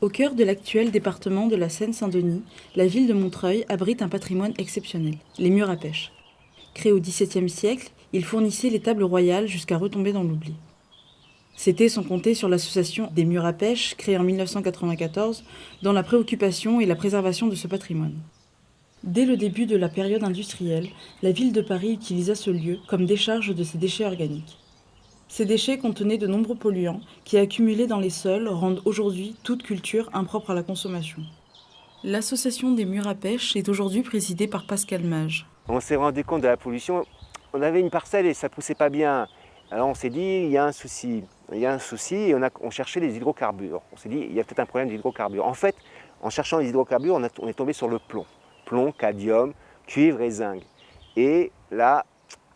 Au cœur de l'actuel département de la Seine-Saint-Denis, la ville de Montreuil abrite un patrimoine exceptionnel, les murs à pêche. Créés au XVIIe siècle, ils fournissaient les tables royales jusqu'à retomber dans l'oubli. C'était sans compter sur l'association des murs à pêche, créée en 1994, dans la préoccupation et la préservation de ce patrimoine. Dès le début de la période industrielle, la ville de Paris utilisa ce lieu comme décharge de ses déchets organiques. Ces déchets contenaient de nombreux polluants qui, accumulés dans les sols, rendent aujourd'hui toute culture impropre à la consommation. L'association des murs à pêche est aujourd'hui présidée par Pascal Mage. On s'est rendu compte de la pollution. On avait une parcelle et ça ne poussait pas bien. Alors on s'est dit, il y a un souci. Il y a un souci et on cherchait des hydrocarbures. On s'est dit, il y a peut-être un problème d'hydrocarbures. En fait, en cherchant les hydrocarbures, on est tombé sur le plomb. Plomb, cadmium, cuivre et zinc. Et là,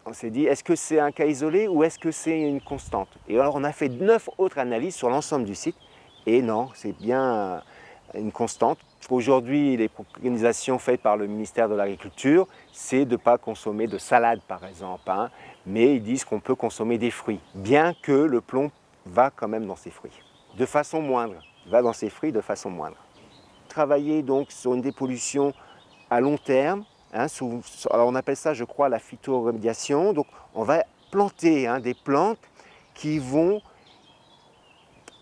on s'est dit, est-ce que c'est un cas isolé ou est-ce que c'est une constante? Et alors on a fait 9 autres analyses sur l'ensemble du site. Et non, c'est bien une constante. Aujourd'hui, les préconisations faites par le ministère de l'Agriculture, c'est de ne pas consommer de salade par exemple, mais ils disent qu'on peut consommer des fruits, bien que le plomb va quand même dans ces fruits, de façon moindre, va dans ces fruits de façon moindre. Travailler donc sur une dépollution à long terme, alors on appelle ça je crois la phytoremédiation, donc on va planter des plantes qui vont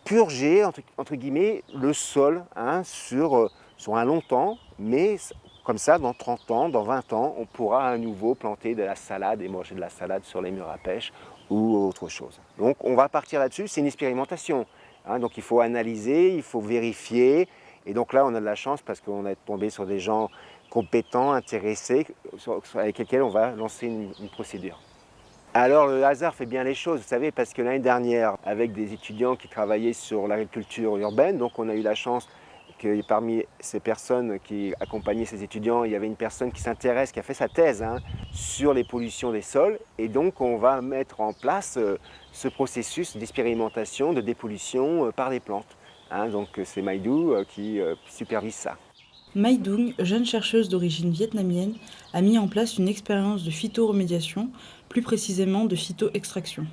purger, entre guillemets, le sol sur un long temps, mais comme ça, dans 30 ans, dans 20 ans, on pourra à nouveau planter de la salade et manger de la salade sur les murs à pêche ou autre chose. Donc on va partir là-dessus, c'est une expérimentation. Donc il faut analyser, il faut vérifier, et donc là on a de la chance parce qu'on est tombé sur des gens compétents, intéressés, avec lesquels on va lancer une procédure. Alors le hasard fait bien les choses, vous savez, parce que l'année dernière, avec des étudiants qui travaillaient sur l'agriculture urbaine, donc on a eu la chance que parmi ces personnes qui accompagnaient ces étudiants, il y avait une personne qui s'intéresse, qui a fait sa thèse sur les pollutions des sols, et donc on va mettre en place ce processus d'expérimentation, de dépollution par les plantes. Donc c'est Maïdou qui supervise ça. Mai Dung, jeune chercheuse d'origine vietnamienne, a mis en place une expérience de phytoremédiation, plus précisément de phytoextraction.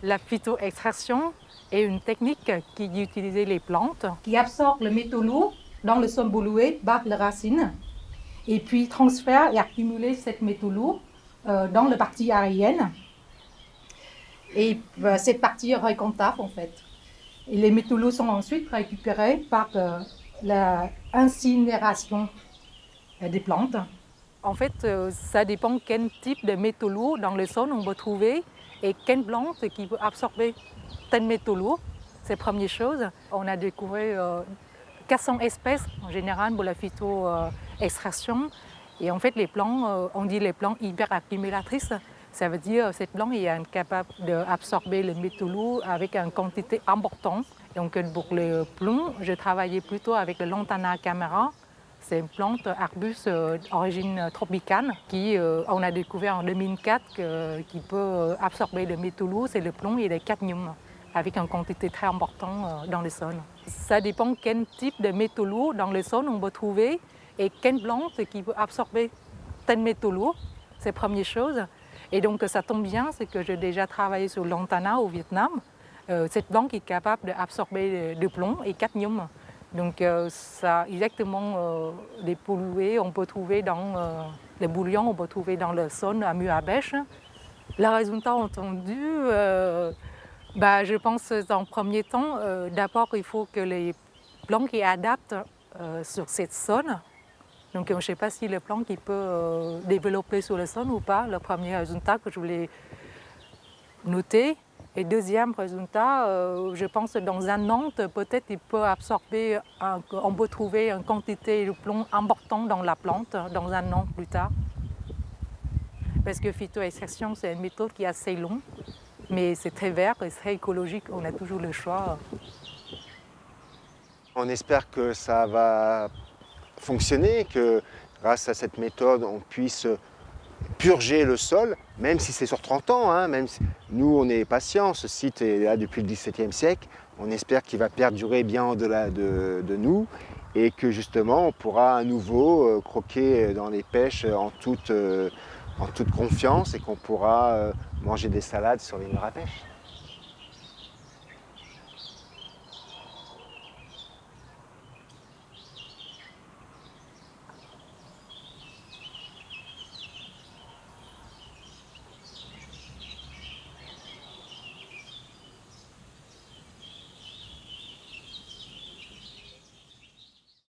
La phytoextraction est une technique qui utilise les plantes qui absorbent le métaux lourd dans le sol pollué par les racines et puis transfère et accumule cette métaux lourd dans la partie aérienne. Et cette partie est récontable en fait. Et les métaux lourds sont ensuite récupérés par l'incinération des plantes. En fait, ça dépend quel type de métaux lourds dans le sol on va trouver et quelle plante qui peut absorber tel métaux lourds. C'est la première chose. On a découvert 400 espèces en général pour la phytoextraction. Et en fait, les plantes, on dit les plantes hyperaccumulatrices. Ça veut dire que cette plante est capable d'absorber les métaux lourds avec une quantité importante. Donc pour le plomb, je travaillais plutôt avec le Lantana camara. C'est une plante arbuste d'origine tropicale qui, on a découvert en 2004 qui peut absorber le métaux lourd, c'est le plomb et le cadmium, avec une quantité très importante dans le sol. Ça dépend quel type de métaux lourds dans le sol on va trouver et quelle plante qui peut absorber tel métaux lourd. C'est la première chose. Et donc ça tombe bien, c'est que j'ai déjà travaillé sur Lantana au Vietnam. Cette plante est capable d'absorber le plomb et le cadmium. Donc ça exactement les pollués, on peut trouver dans les bouillons, on peut trouver dans le sol à mur à bêche. Le résultat entendu, je pense en premier temps, d'abord il faut que les plantes qui adaptent sur cette sol. Donc je ne sais pas si le plant qui peut développer sur le sol ou pas, le premier résultat que je voulais noter. Et deuxième résultat, je pense que dans un an, peut-être il peut absorber, on peut trouver une quantité de plomb importante dans la plante dans un an plus tard. Parce que phytoextraction, c'est une méthode qui est assez longue, mais c'est très vert et très écologique, on a toujours le choix. On espère que ça va fonctionner, que grâce à cette méthode, on puisse purger le sol, même si c'est sur 30 ans. Même si nous, on est patients, ce site est là depuis le XVIIe siècle. On espère qu'il va perdurer bien au-delà de nous et que justement, on pourra à nouveau croquer dans les pêches en toute confiance et qu'on pourra manger des salades sur les murs à pêche.